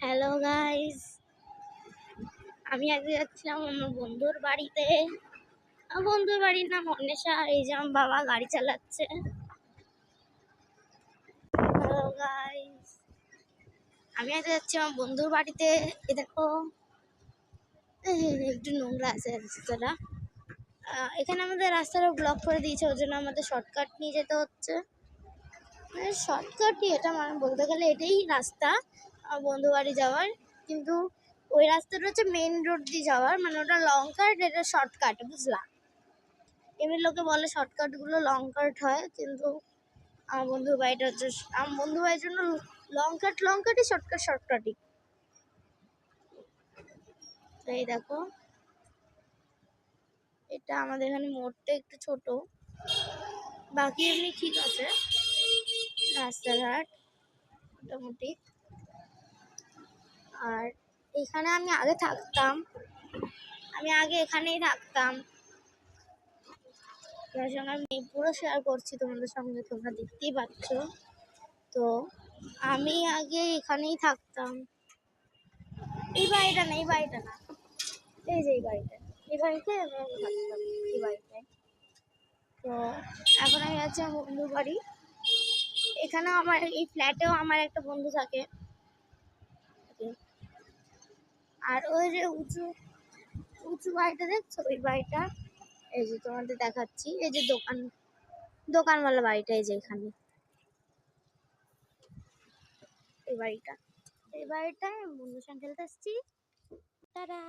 Hello guys, আমি আজকে যাচ্ছিলাম আমার বন্ধুর বাড়িতে। আমার বন্ধুর বাড়ির নাম অন্বেষা। এই যে আমার বাবা গাড়ি চালাচ্ছে। হ্যালো গাইস, আমি আজকে যাচ্ছি আমার বন্ধুর বাড়িতে। এ দেখো, একটু নোংরা আছে রাস্তাটা। এখানে আমাদের রাস্তাটা ব্লক করে দিয়েছে, ওই জন্য আমাদের শর্টকাট নিয়ে যেতে হচ্ছে। মানে শর্টকাটই এটা, মানে বলতে গেলে এটাই রাস্তা আমার বন্ধু বাড়ি যাওয়ার। কিন্তু ওই রাস্তাটা হচ্ছে মেন রোড দিয়ে যাওয়ার, মানে ওটা লং কাট, এটা শর্টকাট, বুঝলা? এমনি লোকে বলে শর্টকাটগুলো লং কাট হয়, কিন্তু আমার বন্ধুর বাড়িটা হচ্ছে, আমার বন্ধু বাড়ির জন্য লং কাটই, শর্টকাটই। তো এই দেখো, এটা আমাদের এখানে মোড়টা একটু ছোট, বাকি এমনি ঠিক আছে রাস্তাঘাট মোটামুটি। আর এখানে আমি আগে থাকতাম, আমি আগে এখানেই থাকতাম। তোমার সঙ্গে আমি পুরো শেয়ার করছি তোমাদের সঙ্গে, তোমরা দেখতেই পাচ্ছ। তো আমি আগে এখানেই থাকতাম। এই বাড়িটা না, এই বাড়িটা না, এই যে এই বাড়িটা, এই বাড়িতে আমি আগে থাকতাম, এই বাড়িটায়। তো এখন আমি আছি আমার বন্ধুর বাড়ি। এখানেও আমার, এই ফ্ল্যাটেও আমার একটা বন্ধু থাকে। আর ওই যে উঁচু উঁচু বাড়িটা দেখছো, ওই বাড়িটা, এই যে তোমাদের দেখাচ্ছি, এই যে দোকানওয়ালা বাড়িটা, এই যে এখানে এই বাড়িটায় বন্ধুর সঙ্গে খেলতে এসছি। টাটা।